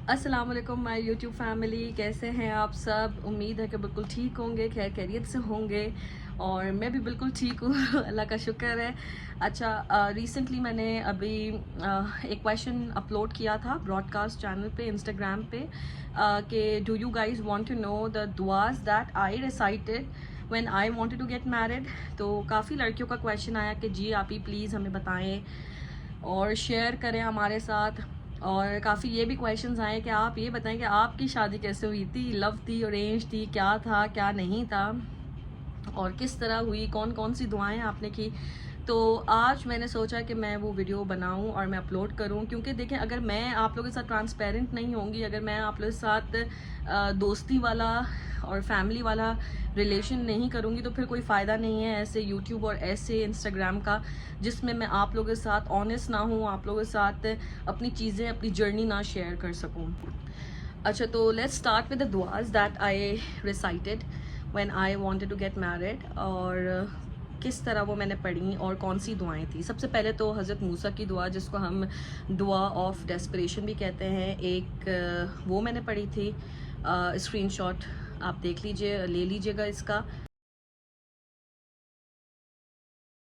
अस्सलाम वालेकुम my YouTube family, कैसे हैं आप सब। उम्मीद है कि बिल्कुल ठीक होंगे, खैर खैरियत से होंगे। और मैं भी बिल्कुल ठीक हूँ अल्लाह का शुक्र है। अच्छा, रिसेंटली मैंने अभी एक क्वेश्चन अपलोड किया था ब्रॉडकास्ट चैनल पे, इंस्टाग्राम पे, कि do you guys want to know the दुआज that I recited when I wanted to get married. तो काफ़ी लड़कियों का क्वेश्चन आया कि जी आप ही प्लीज़ हमें बताएं और शेयर करें हमारे साथ। और काफ़ी ये भी क्वेश्चंस आए कि आप ये बताएं कि आपकी शादी कैसे हुई थी, लव थी, अरेंज थी, क्या था क्या नहीं था, और किस तरह हुई, कौन कौन सी दुआएं आपने की। तो आज मैंने सोचा कि मैं वो वीडियो बनाऊं और मैं अपलोड करूं, क्योंकि देखें अगर मैं आप लोगों के साथ ट्रांसपेरेंट नहीं होंगी, अगर मैं आप लोगों के साथ दोस्ती वाला और फैमिली वाला रिलेशन नहीं करूंगी, तो फिर कोई फ़ायदा नहीं है ऐसे यूट्यूब और ऐसे इंस्टाग्राम का, जिसमें मैं आप लोगों के साथ ऑनेस्ट ना हूँ, आप लोगों के साथ अपनी चीज़ें, अपनी जर्नी ना शेयर कर सकूँ। अच्छा, तो लेट्स स्टार्ट विद द दुआज that I recited when I wanted to get married, और किस तरह वो मैंने पढ़ी और कौन सी दुआएं थी। सबसे पहले तो हज़रत मूसा की दुआ, जिसको हम दुआ ऑफ डेस्परेशन भी कहते हैं, एक वो मैंने पढ़ी थी। स्क्रीनशॉट आप देख लीजिए, ले लीजिएगा इसका।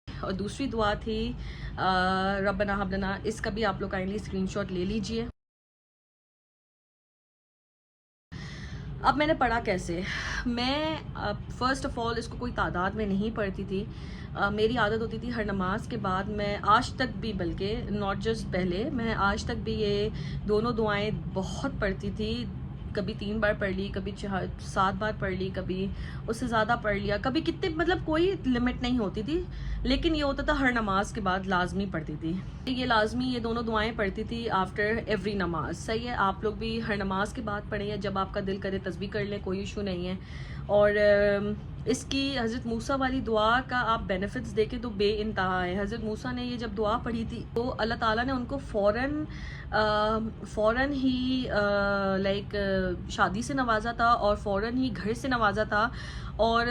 और दूसरी दुआ थी रब्बना हब लना, इसका भी आप लोग काइंडली स्क्रीनशॉट ले लीजिए। अब मैंने पढ़ा कैसे, मैं फ़र्स्ट ऑफ़ ऑल इसको कोई तादाद में नहीं पढ़ती थी। मेरी आदत होती थी हर नमाज के बाद, मैं आज तक भी, बल्कि नॉट जस्ट पहले, मैं आज तक भी ये दोनों दुआएं बहुत पढ़ती थी। कभी 3 बार पढ़ ली, कभी 7 बार पढ़ ली, कभी उससे ज़्यादा पढ़ लिया, कभी कितने, मतलब कोई लिमिट नहीं होती थी। लेकिन ये होता था हर नमाज के बाद लाजमी पढ़ती थी, ये लाजमी ये दोनों दुआएं पढ़ती थी आफ्टर एवरी नमाज। सही है, आप लोग भी हर नमाज के बाद पढ़ें, या जब आपका दिल करे तस्बीह कर लें, कोई इशू नहीं है। और इसकी हज़रत मूसा वाली दुआ का आप बेनिफिट्स देखें तो बे इंतहा है। हज़रत मूसा ने ये जब दुआ पढ़ी थी तो अल्लाह ताला ने उनको फ़ौरन ही लाइक शादी से नवाजा था, और फ़ौरन ही घर से नवाजा था, और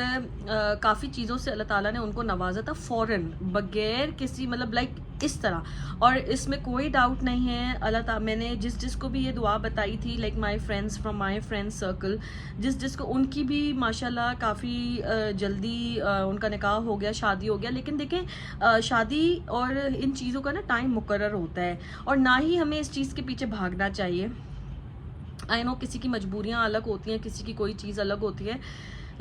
काफ़ी चीज़ों से अल्लाह ताला ने उनको नवाजा था फ़ौरन, बगैर किसी, मतलब लाइक इस तरह। और इसमें कोई डाउट नहीं है, अल्लाह ताला, मैंने जिस जिसको भी ये दुआ बताई थी, like my friends from my friend circle, जिस जिसको, उनकी भी माशाल्लाह काफ़ी जल्दी उनका निकाह हो गया, शादी हो गया। लेकिन देखें शादी और इन चीज़ों का ना टाइम मुकर्रर होता है, और ना ही हमें इस चीज़ के पीछे भागना चाहिए। आई नो किसी की मजबूरियाँ अलग होती हैं, किसी की कोई चीज़ अलग होती है,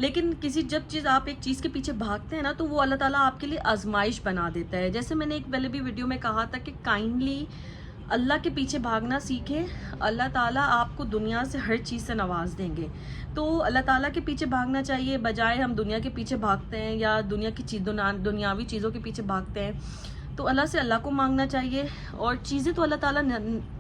लेकिन जब आप एक चीज़ के पीछे भागते हैं ना, तो वो अल्लाह ताला आपके लिए आजमाइश बना देता है। जैसे मैंने एक पहले भी वीडियो में कहा था कि काइंडली अल्लाह के पीछे भागना सीखें, अल्लाह ताला आपको दुनिया से हर चीज़ से नवाज देंगे। तो अल्लाह ताला के पीछे भागना चाहिए, बजाय हम दुनिया के पीछे भागते हैं या दुनिया की दुनियावी चीज़ों के पीछे भागते हैं। तो अल्लाह से अल्लाह को मांगना चाहिए। और चीज़ें तो अल्लाह ताला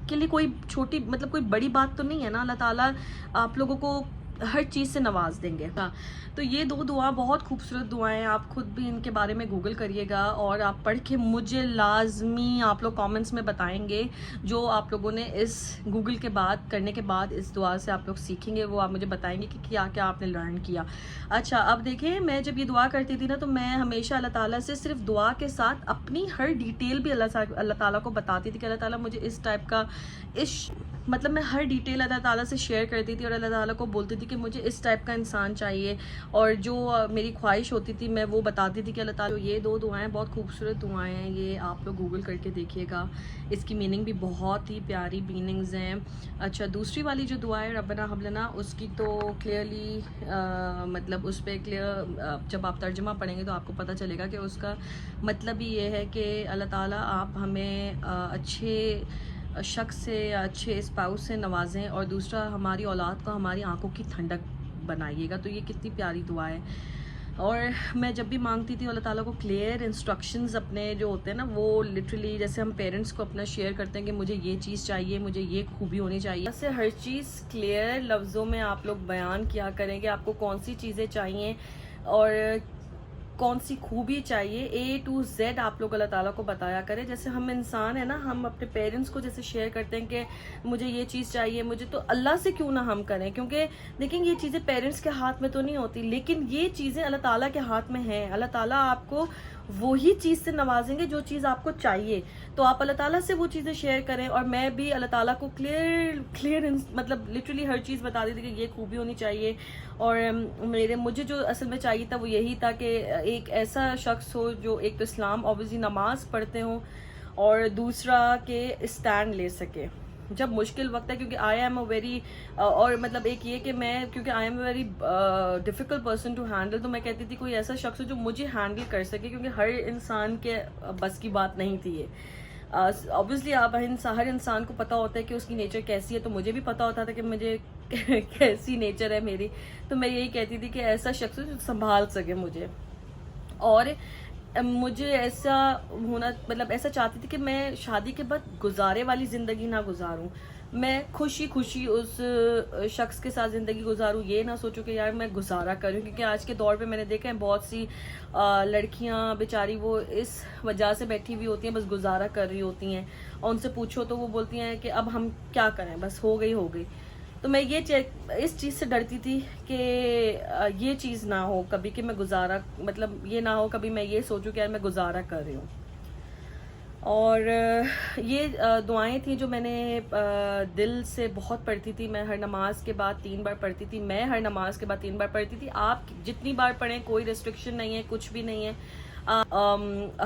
के लिए कोई छोटी, मतलब कोई बड़ी बात तो नहीं है ना, अल्लाह ताला आप लोगों को हर चीज़ से नवाज देंगे। हाँ, तो ये 2 दुआ बहुत खूबसूरत दुआएं हैं, आप खुद भी इनके बारे में गूगल करिएगा, और आप पढ़ के मुझे लाजमी आप लोग कमेंट्स में बताएंगे जो आप लोगों ने इस गूगल के बाद करने के बाद इस दुआ से आप लोग सीखेंगे, वो आप मुझे बताएंगे कि क्या क्या आपने लर्न किया। अच्छा, अब देखें, मैं जब ये दुआ करती थी ना, तो मैं हमेशा अल्लाह ताला से सिर्फ दुआ के साथ अपनी हर डिटेल भी अल्लाह ताला को बताती थी कि अल्लाह ताला मुझे इस टाइप का, इस, मतलब मैं हर डिटेल अल्लाह ताला से शेयर करती थी, और अल्लाह ताला को बोलती थी कि मुझे इस टाइप का इंसान चाहिए, और जो मेरी ख्वाहिश होती थी मैं वो बताती थी कि अल्लाह ताला। ये 2 दुआएं बहुत खूबसूरत दुआएं हैं, ये आप लोग गूगल करके देखिएगा, इसकी मीनिंग भी बहुत ही प्यारी मीनिंग्स हैं। अच्छा, दूसरी वाली जो दुआ है रब्बना हब लना, उसकी तो क्लियरली मतलब उस पर क्लियर जब आप तर्जुमा पढ़ेंगे तो आपको पता चलेगा कि उसका मतलब ही ये है कि अल्लाह ताला आप हमें अच्छे शख्स से या अच्छे स्पाउस से नवाजें, और दूसरा हमारी औलाद को हमारी आंखों की ठंडक बनाइएगा। तो ये कितनी प्यारी दुआ है। और मैं जब भी मांगती थी अल्लाह ताला को क्लियर इंस्ट्रक्शंस अपने जो होते हैं ना, वो लिटरली जैसे हम पेरेंट्स को अपना शेयर करते हैं कि मुझे ये चीज़ चाहिए, मुझे ये खूबी होनी चाहिए, ऐसे हर चीज़ क्लियर लफ्ज़ों में आप लोग बयान किया करें कि आपको कौन सी चीज़ें चाहिए। और कौन सी खूबी चाहिए, A to Z आप लोग अल्लाह ताला को बताया करें। जैसे हम इंसान है ना, हम अपने पेरेंट्स को जैसे शेयर करते हैं कि मुझे ये चीज़ चाहिए मुझे, तो अल्लाह से क्यों ना हम करें, क्योंकि देखें ये चीज़ें पेरेंट्स के हाथ में तो नहीं होती, लेकिन ये चीज़ें अल्लाह ताला के हाथ में हैं। अल्लाह ताला आपको वही चीज़ से नवाजेंगे जो चीज़ आपको चाहिए, तो आप अल्लाह ताला से वो चीज़ें शेयर करें। और मैं भी अल्लाह ताला को क्लियर मतलब लिटरली हर चीज़ बता दी थी कि ये खूबी होनी चाहिए। और मुझे जो असल में चाहिए था वो यही था कि एक ऐसा शख्स हो जो एक तो इस्लाम ऑब्वियसली नमाज पढ़ते हो, और दूसरा कि स्टैंड ले सके जब मुश्किल वक्त है। क्योंकि आई एम अ वेरी और मतलब एक ये कि मैं, क्योंकि I am a very difficult person to handle, तो मैं कहती थी कोई ऐसा शख्स हो जो मुझे हैंडल कर सके, क्योंकि हर इंसान के बस की बात नहीं थी ये। ऑब्वियसली आप हर इंसान को पता होता है कि उसकी नेचर कैसी है, तो मुझे भी पता होता था कि मुझे कैसी नेचर है मेरी, तो मैं यही कहती थी कि ऐसा शख्स जो संभाल सके मुझे। और मुझे ऐसा होना, मतलब ऐसा चाहती थी कि मैं शादी के बाद गुजारे वाली ज़िंदगी ना गुजारूं, मैं खुशी खुशी उस शख्स के साथ ज़िंदगी गुजारूं, ये ना सोचूं कि यार मैं गुजारा करूं। क्योंकि आज के दौर पे मैंने देखा है बहुत सी लड़कियां बेचारी वो इस वजह से बैठी हुई होती हैं, बस गुजारा कर रही होती हैं, और उनसे पूछो तो वो बोलती हैं कि अब हम क्या करें, बस हो गई हो गई। तो मैं ये इस चीज़ से डरती थी कि ये चीज़ ना हो कभी कि मैं गुजारा, मतलब ये ना हो कभी मैं ये सोचूं कि यार मैं गुजारा कर रही हूँ। और ये दुआएं थी जो मैंने दिल से बहुत पढ़ती थी। मैं हर नमाज के बाद 3 बार पढ़ती थी, मैं हर नमाज के बाद 3 बार पढ़ती थी। आप जितनी बार पढ़ें, कोई रिस्ट्रिक्शन नहीं है, कुछ भी नहीं है।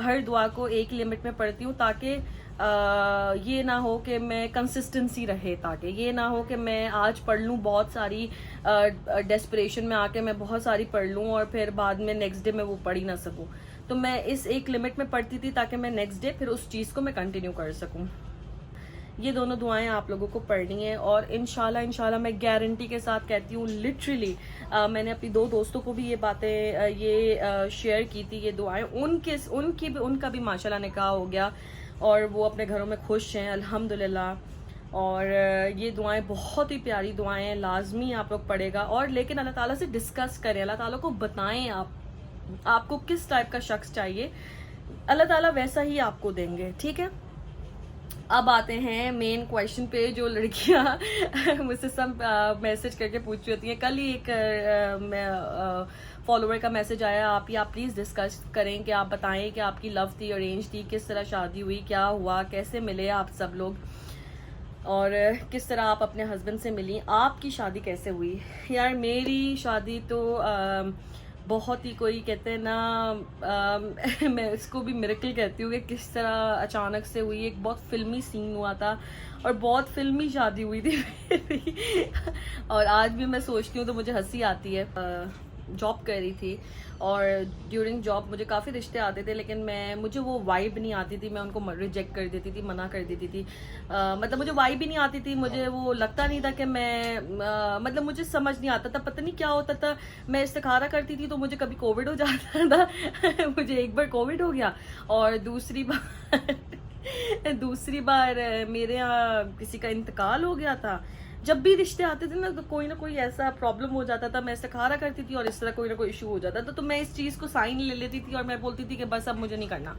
हर दुआ को एक लिमिट में पढ़ती हूँ, ताकि ये ना हो कि मैं कंसिस्टेंसी रहे, ताकि ये ना हो कि मैं आज पढ़ लूँ बहुत सारी, डेस्परेशन में आके मैं बहुत सारी पढ़ लूँ और फिर बाद में नेक्स्ट डे मैं वो पढ़ ही ना सकूँ। तो मैं इस एक लिमिट में पढ़ती थी ताकि मैं नेक्स्ट डे फिर उस चीज़ को मैं कंटिन्यू कर सकूँ। ये दोनों दुआएं आप लोगों को पढ़नी है, और इंशाल्लाह मैं गारंटी के साथ कहती हूँ, लिटरली मैंने अपनी 2 दोस्तों को भी ये बातें शेयर की थी, ये दुआएं उनका भी माशाल्लाह निकाह हो गया और वो अपने घरों में खुश हैं अल्हम्दुलिल्लाह। और ये दुआएं बहुत ही प्यारी दुआएं हैं, लाजमी आप लोग पढ़ेगा। और लेकिन अल्लाह ताला से डिस्कस करें, अल्लाह ताला को बताएं आपको किस टाइप का शख्स चाहिए, अल्लाह ताला वैसा ही आपको देंगे, ठीक है। अब आते हैं मेन क्वेश्चन पे, जो लड़कियां मुझसे सब मैसेज करके पूछ रही होती हैं। कल ही एक फॉलोवर का मैसेज आया, आप प्लीज़ डिस्कस करें कि आप बताएं कि आपकी लव थी, अरेंज थी, किस तरह शादी हुई, क्या हुआ, कैसे मिले आप सब लोग, और किस तरह आप अपने हस्बैंड से मिली, आपकी शादी कैसे हुई। यार मेरी शादी तो बहुत ही, कोई कहते हैं ना मैं इसको भी मिरेकल कहती हूँ कि किस तरह अचानक से हुई। एक बहुत फिल्मी सीन हुआ था और बहुत फिल्मी शादी हुई थी मेरी और आज भी मैं सोचती हूँ तो मुझे हंसी आती है। जॉब कर रही थी और ड्यूरिंग जॉब मुझे काफ़ी रिश्ते आते थे, लेकिन मुझे वो वाइब नहीं आती थी, मैं उनको रिजेक्ट कर देती थी, मना कर देती थी। मतलब मुझे वाइब ही नहीं आती थी, मुझे वो लगता नहीं था कि मैं मतलब मुझे समझ नहीं आता था, पता नहीं क्या होता था। मैं इस्तिखारा करती थी तो मुझे कभी कोविड हो जाता था मुझे एक बार कोविड हो गया, और दूसरी बार मेरे यहाँ किसी का इंतकाल हो गया था। जब भी रिश्ते आते थे ना तो कोई ऐसा प्रॉब्लम हो जाता था, मैं इस्तिखारा करती थी और इस तरह कोई ना कोई इशू हो जाता था, तो मैं इस चीज़ को साइन ले लेती थी और मैं बोलती थी कि बस अब मुझे नहीं करना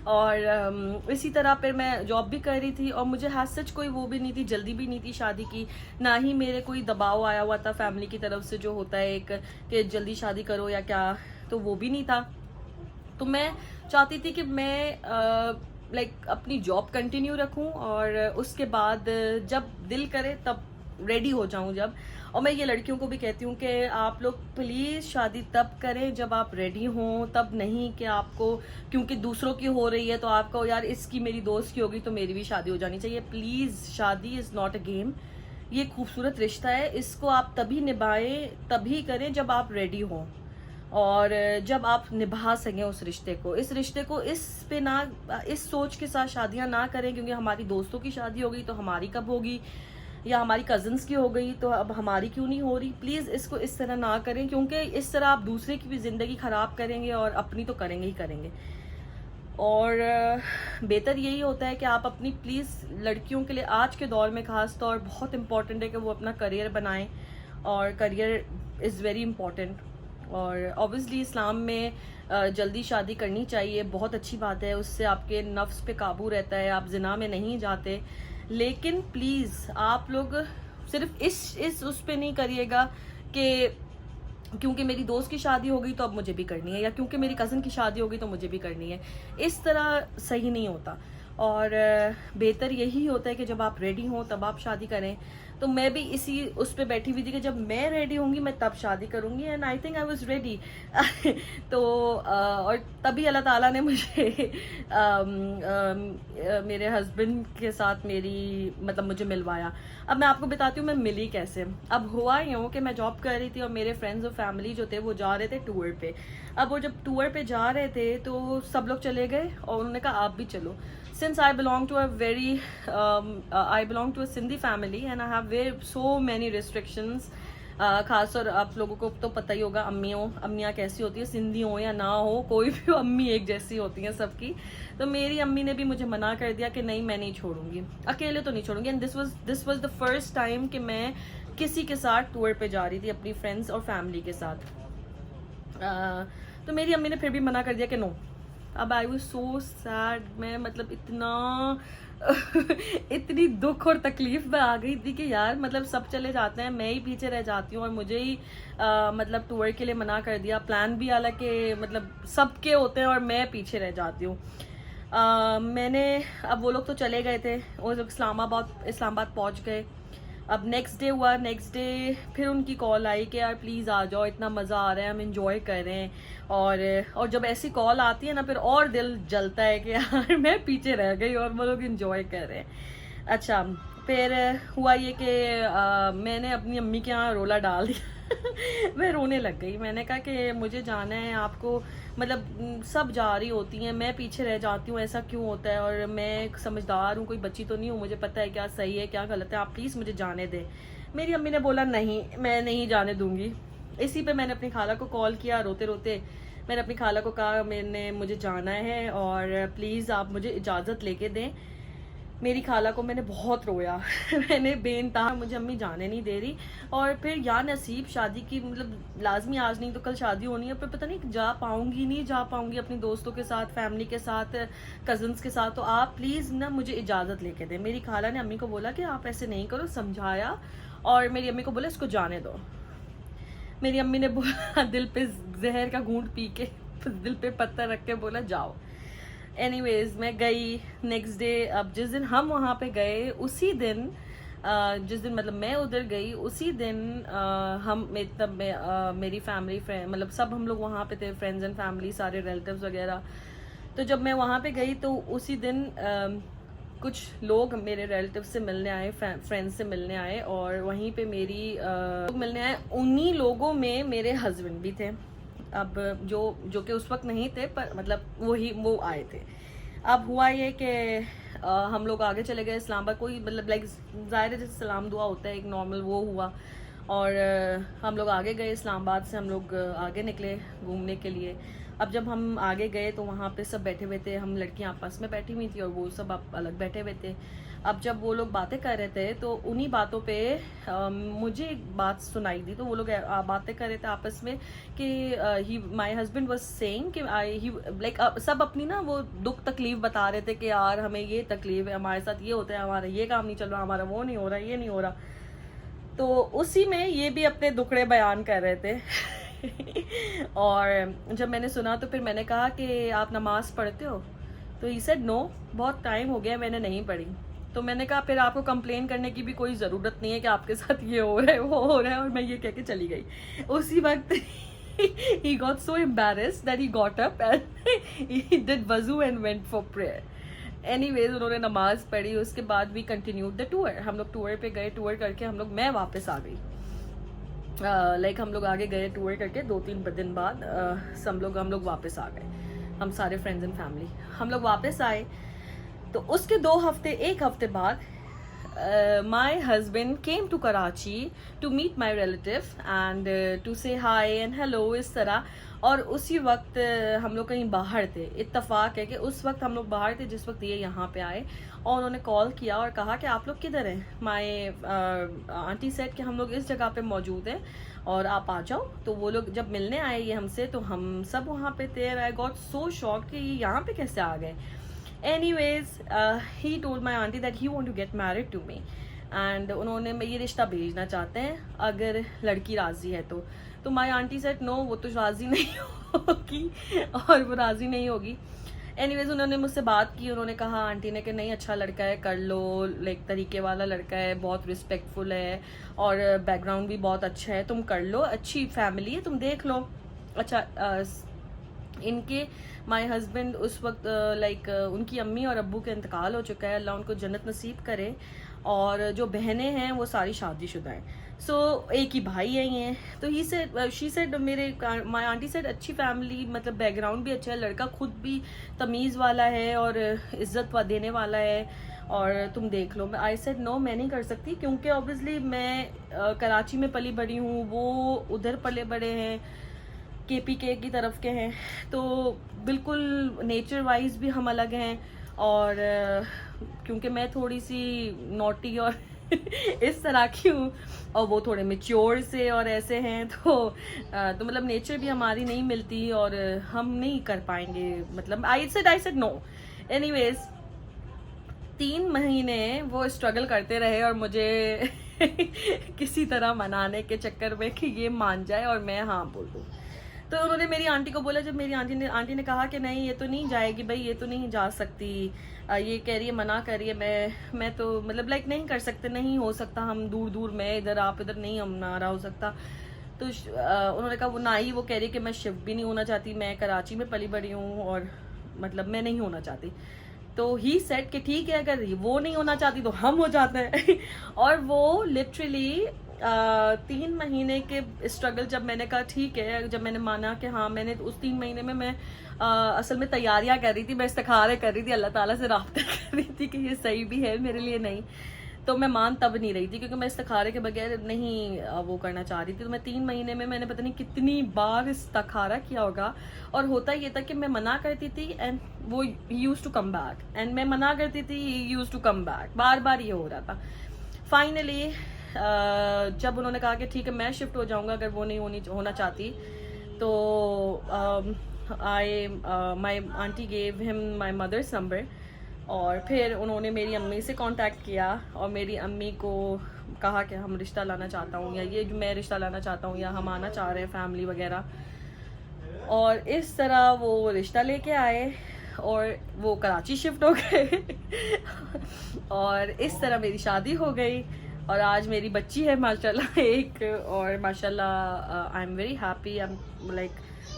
और इसी तरह फिर मैं जॉब भी कर रही थी और मुझे हैज सच कोई वो भी नहीं थी, जल्दी भी नहीं थी शादी की, ना ही मेरे कोई दबाव आया हुआ था फैमिली की तरफ से जो होता है एक कि जल्दी शादी करो या क्या, तो वो भी नहीं था। तो मैं चाहती थी कि मैं अपनी जॉब कंटिन्यू रखूं और उसके बाद जब दिल करे तब रेडी हो जाऊं जब। और मैं ये लड़कियों को भी कहती हूँ कि आप लोग प्लीज़ शादी तब करें जब आप रेडी हों, तब नहीं कि आपको क्योंकि दूसरों की हो रही है तो आपको यार इसकी मेरी दोस्त की होगी तो मेरी भी शादी हो जानी चाहिए। प्लीज़, शादी इज़ नॉट अ गेम, ये खूबसूरत रिश्ता है, इसको आप तभी निभाएं, तभी करें जब आप रेडी हों और जब आप निभा सकें उस रिश्ते को। इस रिश्ते को इस सोच के साथ शादियां ना करें क्योंकि हमारी दोस्तों की शादी हो गई तो हमारी कब होगी, या हमारी कज़न्स की हो गई तो अब हमारी क्यों नहीं हो रही। प्लीज़ इसको इस तरह ना करें क्योंकि इस तरह आप दूसरे की भी ज़िंदगी ख़राब करेंगे और अपनी तो करेंगे ही करेंगे। और बेहतर यही होता है कि आप अपनी प्लीज़ लड़कियों के लिए आज के दौर में ख़ास तौर बहुत इम्पॉर्टेंट है कि वो अपना करियर बनाएं, और करियर इज़ वेरी इम्पॉर्टेंट। और ऑब्वियसली इस्लाम में जल्दी शादी करनी चाहिए, बहुत अच्छी बात है, उससे आपके नफ्स पे काबू रहता है, आप जिना में नहीं जाते। लेकिन प्लीज़ आप लोग सिर्फ इस उस पे नहीं करिएगा कि क्योंकि मेरी दोस्त की शादी हो गई तो अब मुझे भी करनी है, या क्योंकि मेरी कज़न की शादी हो गई तो मुझे भी करनी है। इस तरह सही नहीं होता, और बेहतर यही होता है कि जब आप रेडी हों तब आप शादी करें। तो मैं भी इसी उस पे बैठी हुई थी कि जब मैं रेडी होंगी मैं तब शादी करूंगी, and I think I was ready. तो और तभी अल्लाह ताला ने मुझे मेरे हस्बैंड के साथ मेरी मतलब मुझे मिलवाया। अब मैं आपको बताती हूँ मैं मिली कैसे। अब हुआ यूँ कि मैं जॉब कर रही थी और मेरे फ्रेंड्स और फैमिली जो थे वो जा रहे थे टूर पे। अब वो जब टूर पे जा रहे थे तो सब लोग चले गए और उन्होंने कहा आप भी चलो। Since I belong to a Sindhi family and I have so many restrictions, खास और आप लोगों को तो पता ही होगा अम्मियाँ कैसी होती है, सिंधी हो या ना हो, कोई भी अम्मी एक जैसी होती हैं सबकी। तो मेरी अम्मी ने भी मुझे मना कर दिया कि नहीं मैं नहीं छोड़ूंगी, अकेले तो नहीं छोड़ूंगी। And this was the first time कि मैं किसी के साथ टूर पे जा रही थी अपनी फ्रेंड्स और फैमिली के साथ। तो मेरी अम्मी ने फिर भी मना कर दिया कि नो। अब आई वाज सो सैड, मैं मतलब इतना इतनी दुख और तकलीफ में आ गई थी कि यार मतलब सब चले जाते हैं, मैं ही पीछे रह जाती हूँ, और मुझे ही मतलब टूर के लिए मना कर दिया। प्लान भी हालांकि मतलब सबके होते हैं और मैं पीछे रह जाती हूँ। मैंने अब वो लोग तो चले गए थे, वो लोग इस्लामाबाद पहुँच गए। अब नेक्स्ट डे हुआ, नेक्स्ट डे फिर उनकी कॉल आई कि यार प्लीज़ आ जाओ, इतना मज़ा आ रहा है, हम इंजॉय कर रहे हैं। और जब ऐसी कॉल आती है ना फिर और दिल जलता है कि यार मैं पीछे रह गई और वो लोग इंजॉय कर रहे हैं। अच्छा, फिर हुआ ये कि मैंने अपनी अम्मी के यहाँ रोला डाल दिया। मैं रोने लग गई। मैंने कहा कि मुझे जाना है, आपको मतलब सब जा रही होती हैं, मैं पीछे रह जाती हूँ, ऐसा क्यों होता है? और मैं समझदार हूँ, कोई बच्ची तो नहीं हूँ, मुझे पता है क्या सही है क्या गलत है, आप प्लीज़ मुझे जाने दें। मेरी अम्मी ने बोला नहीं मैं नहीं जाने दूंगी। इसी पे मैंने अपनी खाला को कॉल किया, रोते रोते मैंने अपनी खाला को कहा मुझे जाना है और प्लीज़ आप मुझे इजाज़त लेके दें। मेरी खाला को मैंने बहुत रोया। मैंने बेनतहा, मुझे अम्मी जाने नहीं दे रही। और फिर या नसीब शादी की मतलब लाजमी आज नहीं तो कल शादी होनी है, पर पता नहीं जा पाऊंगी नहीं जा पाऊंगी अपनी दोस्तों के साथ, फैमिली के साथ, कजन्स के साथ। तो आप प्लीज़ ना मुझे इजाज़त लेके दें। मेरी खाला ने अम्मी को बोला कि आप ऐसे नहीं करो, समझाया, और मेरी अम्मी को बोला इसको जाने दो। मेरी अम्मी ने बोला दिल पे जहर का घूंट पी के दिल पे पत्थर रख के बोला जाओ। एनीवेज मैं गई नेक्स्ट डे। अब जिस दिन हम वहाँ पे गए उसी दिन जिस दिन मतलब मैं उधर गई उसी दिन मेरी फैमिली फ्रेंड मतलब सब हम लोग वहाँ पे थे, फ्रेंड्स एंड फैमिली, सारे रिलेटिव्स वगैरह। तो जब मैं वहाँ पे गई तो उसी दिन कुछ लोग मेरे रिलेटिव से मिलने आए, फ्रेंड्स से मिलने आए, और वहीं पे मेरी लोग मिलने आए। उन्हीं लोगों में मेरे हस्बैंड भी थे, अब जो कि उस वक्त नहीं थे, पर मतलब वो आए थे। अब हुआ ये कि हम लोग आगे चले गए इस्लामाबाद। कोई मतलब लाइक ज़ाहिर है जैसे सलाम दुआ होता है एक नॉर्मल वो हुआ, और हम लोग आगे गए। इस्लामाबाद से हम लोग आगे निकले घूमने के लिए। अब जब हम आगे गए तो वहाँ पे सब बैठे हुए थे, हम लड़कियाँ आपस में बैठी हुई थी और वो सब अलग बैठे हुए थे। अब जब वो लोग बातें कर रहे थे तो उन्हीं बातों पे मुझे एक बात सुनाई दी। तो वो लोग बातें कर रहे थे आपस में कि माय हस्बैंड वाज सेइंग कि लाइक सब अपनी ना वो दुख तकलीफ बता रहे थे कि यार हमें ये तकलीफ है, हमारे साथ ये होता है, हमारा ये काम नहीं चल रहा, हमारा वो नहीं हो रहा, ये नहीं हो रहा। तो उसी में ये भी अपने दुखड़े बयान कर रहे थे। और जब मैंने सुना तो फिर मैंने कहा कि आप नमाज पढ़ते हो? तो ही सेड नो, बहुत टाइम हो गया मैंने नहीं पढ़ी। तो मैंने कहा फिर आपको कंप्लेन करने की भी कोई ज़रूरत नहीं है कि आपके साथ ये हो रहा है वो हो रहा है, और मैं ये कह के चली गई। उसी वक्त he got so embarrassed that he got up and he did wuzu and went for prayer. Anyways उन्होंने नमाज पढ़ी, उसके बाद we continued the tour। हम लोग टूर पे गए, टूर करके मैं वापस आ गई। लाइक हम लोग आगे गए टूर करके 2-3 दिन बाद हम लोग वापस आ गए, हम सारे फ्रेंड्स एंड फैमिली हम लोग वापस आए। तो उसके एक हफ्ते बाद my husband came to Karachi to meet my relative and to say hi and hello, इस तरह। और उसी वक्त हम लोग कहीं बाहर थे। इत्तेफाक है कि उस वक्त हम लोग बाहर थे जिस वक्त ये यहाँ पे आए, और उन्होंने कॉल किया और कहा कि आप लोग किधर हैं। माय आंटी सेड कि हम लोग इस जगह पे मौजूद हैं और आप आ जाओ। तो वो लोग जब मिलने आए ये हमसे, तो हम सब वहाँ पे थे। आई गॉट सो शॉक्ड कि ये यहाँ पे कैसे आ गए। Anyways, he told my auntie that he want to get married to me, and उन्होंने ये रिश्ता भेजना चाहते हैं अगर लड़की राजी है तो माई आंटी सेड नो, वो तो राजी नहीं होगी और वो राजी नहीं होगी। एनीवेज उन्होंने मुझसे बात की, उन्होंने कहा आंटी ने कि नहीं अच्छा लड़का है, कर लो, लाइक तरीके वाला लड़का है, बहुत रिस्पेक्टफुल है और बैकग्राउंड भी बहुत अच्छा है, तुम कर लो, अच्छी फैमिली है, तुम देख लो। अच्छा इनके माय हस्बैंड उस वक्त लाइक उनकी अम्मी और अब्बू का इंतकाल हो चुका है, अल्लाह उनको जन्नत नसीब करे, और जो बहनें हैं वो सारी शादीशुदा हैं। सो एक ही भाई है ये। तो ही सेड शी सेड मेरे माय आंटी सेड अच्छी फैमिली, मतलब बैकग्राउंड भी अच्छा है, लड़का खुद भी तमीज़ वाला है और इज्जत देने वाला है, और तुम देख लो। आई सेड नो, मैं नहीं कर सकती, क्योंकि ऑब्वियसली मैं कराची में पली बड़ी हूँ, वो उधर पले बड़े हैं, KPK की तरफ के हैं, तो बिल्कुल नेचर वाइज भी हम अलग हैं। और क्योंकि मैं थोड़ी सी नॉटी और इस तरह की हूँ और वो थोड़े मेच्योर से और ऐसे हैं, तो मतलब नेचर भी हमारी नहीं मिलती और हम नहीं कर पाएंगे। मतलब आई सेड नो। एनीवेज 3 महीने वो स्ट्रगल करते रहे और मुझे किसी तरह मनाने के चक्कर में कि ये मान जाए और मैं हाँ बोल दूँ। तो उन्होंने मेरी आंटी को बोला, जब मेरी आंटी ने कहा कि नहीं ये तो नहीं जाएगी भाई, ये तो नहीं जा सकती, ये कह रही है, मना कर रही है, मैं तो मतलब लाइक नहीं कर सकते, नहीं हो सकता, हम दूर दूर, मैं इधर आप इधर, नहीं हम ना रहा हो सकता। तो उन्होंने कहा वो ना ही, वो कह रही है कि मैं शिफ्ट भी नहीं होना चाहती, मैं कराची में पली बड़ी हूँ और मतलब मैं नहीं होना चाहती। तो ही सेड कि ठीक है, अगर वो नहीं होना चाहती तो हम हो जाते हैं। और वो लिटरली 3 महीने के स्ट्रगल, जब मैंने कहा ठीक है, जब मैंने माना कि हाँ, मैंने उस 3 महीने में मैं असल में तैयारियां कर रही थी, मैं इस्तिखारे कर रही थी, अल्लाह ताला से राब्ता कर रही थी कि ये सही भी है मेरे लिए, नहीं तो मैं मान तब नहीं रही थी, क्योंकि मैं इस्तिखारे के बगैर नहीं वो करना चाह रही थी। तो मैं 3 महीने में मैंने पता नहीं कितनी बार इस्तिखारा किया होगा, और होता ये था कि मैं मना करती थी एंड वो use to come back, and मैं मना करती थी, यूज टू कम बैक, बार बार ये हो रहा था। फाइनली जब उन्होंने कहा कि ठीक है मैं शिफ्ट हो जाऊंगा अगर वो नहीं होना चाहती, तो my aunty gave him my mother's number, और फिर उन्होंने मेरी अम्मी से कांटेक्ट किया और मेरी अम्मी को कहा कि हम रिश्ता लाना चाहता हूँ, या ये जो मैं रिश्ता लाना चाहता हूँ, या हम आना चाह रहे हैं फैमिली वगैरह। और इस तरह वो रिश्ता लेके आए और वो कराची शिफ्ट हो गए और इस तरह मेरी शादी हो गई, और आज मेरी बच्ची है माशाल्लाह एक, और माशाल्लाह I am very happy, I am like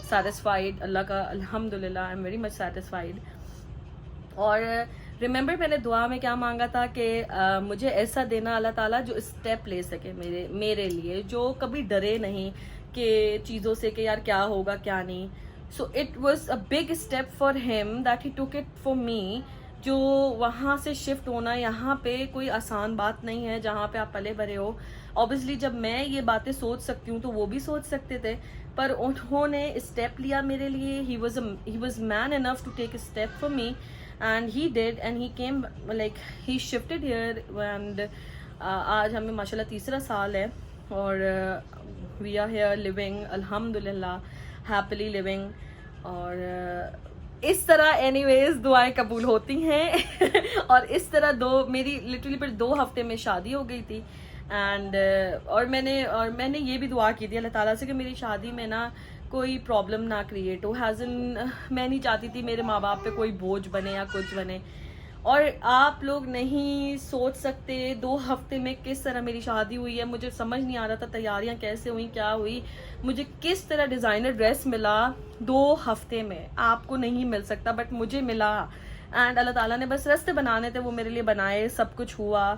satisfied, अल्लाह का अल्हम्दुलिल्लाह, I am very much satisfied. और रिमेंबर मैंने दुआ में क्या मांगा था कि मुझे ऐसा देना अल्लाह ताला जो स्टेप ले सके मेरे लिए, जो कभी डरे नहीं कि चीज़ों से कि यार क्या होगा क्या नहीं। So it was a big step for him that he took it for me. जो वहाँ से शिफ्ट होना यहाँ पे कोई आसान बात नहीं है, जहाँ पे आप पले भरे हो। ऑब्वियसली जब मैं ये बातें सोच सकती हूँ तो वो भी सोच सकते थे, पर उन्होंने स्टेप लिया मेरे लिए। He was man enough to take step for me, and he did, and he came, like he shifted here, and आज हमें माशाल्लाह 3रा साल है और we are here living अल्हम्दुलिल्लाह happily living। और इस तरह एनीवेज दुआएं कबूल होती हैं और इस तरह मेरी लिटरली पर 2 हफ्ते में शादी हो गई थी। एंड और मैंने ये भी दुआ की थी अल्लाह ताला से कि मेरी शादी में ना कोई प्रॉब्लम ना क्रिएट हो। मैं नहीं चाहती थी मेरे माँ बाप पे कोई बोझ बने या कुछ बने। और आप लोग नहीं सोच सकते 2 हफ्ते में किस तरह मेरी शादी हुई है। मुझे समझ नहीं आ रहा था तैयारियां कैसे हुई, क्या हुई, मुझे किस तरह डिज़ाइनर ड्रेस मिला 2 हफ्ते में। आपको नहीं मिल सकता बट मुझे मिला, एंड अल्लाह ताला ने बस रास्ते बनाने थे, वो मेरे लिए बनाए, सब कुछ हुआ।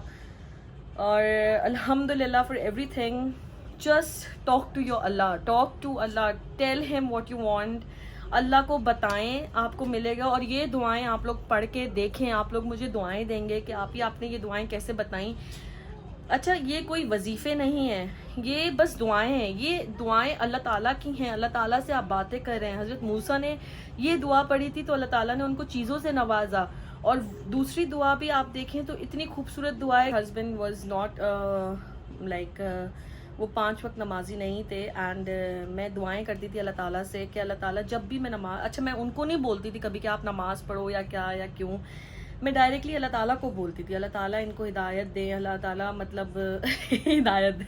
और अल्हम्दुलिल्लाह for everything. Just talk to your अल्लाह, टॉक टू अल्लाह, tell him what you want. अल्लाह को बताएं, आपको मिलेगा। और ये दुआएं आप लोग पढ़ के देखें, आप लोग मुझे दुआएं देंगे कि आपने ये दुआएं कैसे बताई। अच्छा, ये कोई वजीफ़े नहीं है, ये बस दुआएं हैं। ये दुआएं अल्लाह ताला की हैं। अल्लाह ताला से आप बातें कर रहे हैं। हज़रत मूसा ने ये दुआ पढ़ी थी तो अल्लाह ताला ने उनको चीज़ों से नवाजा। और दूसरी दुआ भी आप देखें तो इतनी खूबसूरत दुआ है। हस्बैंड वाज नॉट लाइक वो 5 वक्त नमाजी नहीं थे। एंड मैं दुआएं करती थी अल्लाह ताला से कि अल्लाह ताला जब भी मैं नमाज, अच्छा मैं उनको नहीं बोलती थी कभी कि आप नमाज़ पढ़ो या क्या या क्यों, मैं डायरेक्टली अल्लाह ताला को बोलती थी अल्लाह ताला इनको हिदायत दे, अल्लाह ताला मतलब हिदायत दे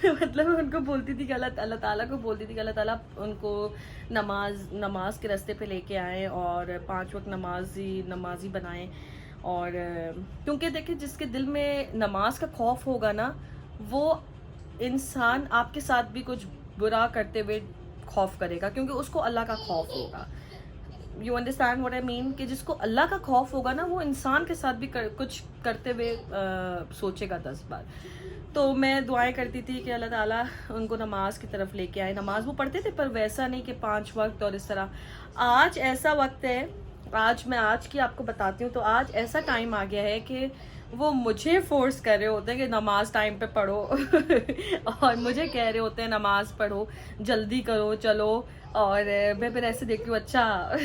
मतलब उनको बोलती थी कि अल्लाह ताला को बोलती थी कि अल्लाह ताला उनको नमाज के रास्ते पे लेके आए और 5 वक्त नमाजी बनाएं। और क्योंकि देखिए जिसके दिल में नमाज का खौफ होगा ना, वो इंसान आपके साथ भी कुछ बुरा करते हुए खौफ करेगा, क्योंकि उसको अल्लाह का खौफ होगा। You understand what I mean, कि जिसको अल्लाह का खौफ होगा ना, वो इंसान के साथ भी कुछ करते हुए सोचेगा 10 बार। तो मैं दुआएं करती थी कि अल्लाह ताला उनको नमाज की तरफ लेके आए। नमाज वो पढ़ते थे पर वैसा नहीं कि 5 वक्त और इस तरह। आज ऐसा वक्त है, आज की आपको बताती हूँ, तो आज ऐसा टाइम आ गया है कि वो मुझे फोर्स कर रहे होते हैं कि नमाज टाइम पे पढ़ो और मुझे कह रहे होते हैं नमाज पढ़ो, जल्दी करो, चलो। और मैं फिर ऐसे देखती हूँ अच्छा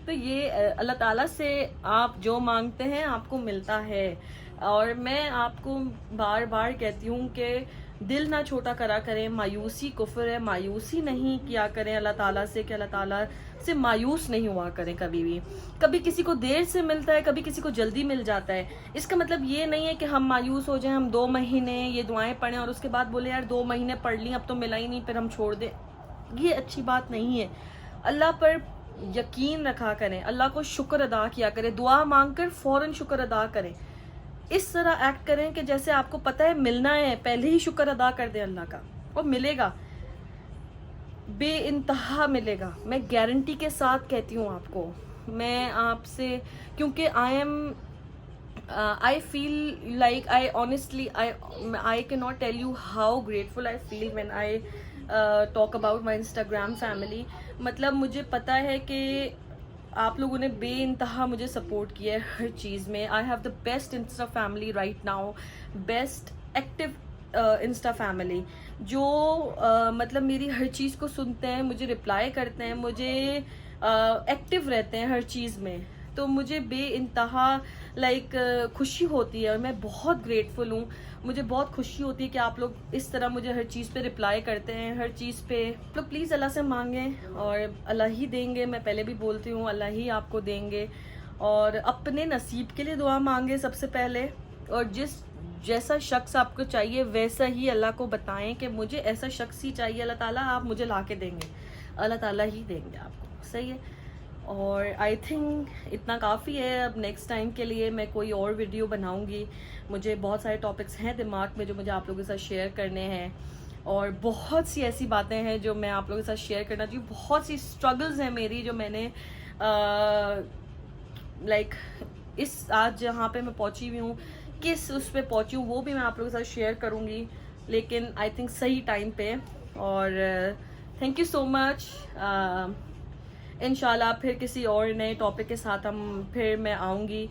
तो ये अल्लाह ताला से आप जो मांगते हैं आपको मिलता है। और मैं आपको बार बार कहती हूँ कि दिल ना छोटा करा करें, मायूसी कुफ्र है, मायूसी नहीं किया करें अल्लाह ताला से, कि अल्लाह ताला से मायूस नहीं हुआ करें कभी भी। कभी किसी को देर से मिलता है, कभी किसी को जल्दी मिल जाता है। इसका मतलब ये नहीं है कि हम मायूस हो जाएं, हम 2 महीने ये दुआएं पढ़ें और उसके बाद बोले यार 2 महीने पढ़ ली अब तो मिला ही नहीं, फिर हम छोड़ दें। ये अच्छी बात नहीं है। अल्लाह पर यकीन रखा करें, अल्लाह को शुक्र अदा किया करें, दुआ मांगकर फ़ौरन शुक्र अदा करें। इस तरह एक्ट करें कि जैसे आपको पता है मिलना है, पहले ही शुक्र अदा कर दें अल्लाह का, और मिलेगा, बेइंतहा मिलेगा। मैं गारंटी के साथ कहती हूँ आपको, मैं आपसे, क्योंकि I feel like I honestly I cannot tell you how grateful I feel when I talk about my Instagram family। मतलब मुझे पता है कि आप लोगों ने बेइंतहा मुझे सपोर्ट किया है हर चीज़ में। I have the best Insta family right now, best active Insta family, जो मतलब मेरी हर चीज़ को सुनते हैं, मुझे रिप्लाई करते हैं, मुझे एक्टिव रहते हैं हर चीज़ में। तो मुझे बेइंतहा खुशी होती है और मैं बहुत ग्रेटफुल हूँ। मुझे बहुत खुशी होती है कि आप लोग इस तरह मुझे हर चीज़ पे रिप्लाई करते हैं, हर चीज़ पे। तो प्लीज़ अल्लाह से मांगें और अल्लाह ही देंगे। मैं पहले भी बोलती हूँ अल्लाह ही आपको देंगे। और अपने नसीब के लिए दुआ मांगे सबसे पहले, और जैसा शख्स आपको चाहिए वैसा ही अल्लाह को बताएं कि मुझे ऐसा शख्स ही चाहिए अल्लाह ताला, आप मुझे ला के देंगे, अल्लाह ताला ही देंगे आपको। सही है। और आई थिंक इतना काफ़ी है। अब नेक्स्ट टाइम के लिए मैं कोई और वीडियो बनाऊंगी। मुझे बहुत सारे टॉपिक्स हैं दिमाग में जो मुझे आप लोगों के साथ शेयर करने हैं, और बहुत सी ऐसी बातें हैं जो मैं आप लोगों के साथ शेयर करना चाहिए। बहुत सी स्ट्रगल्स हैं मेरी जो मैंने इस आज जहाँ पे मैं पहुँची हुई हूँ, किस उस पे पहुँची हूँ, वो भी मैं आप लोगों के साथ शेयर करूँगी, लेकिन आई थिंक सही टाइम पे। और थैंक यू सो मच। इंशाल्लाह फिर किसी और नए टॉपिक के साथ फिर मैं आऊँगी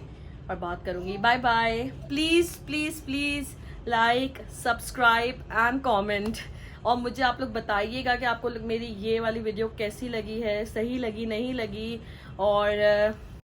और बात करूँगी। Bye bye. Please please please like, subscribe and comment, और मुझे आप लोग बताइएगा कि आपको मेरी ये वाली वीडियो कैसी लगी है, सही लगी नहीं लगी। और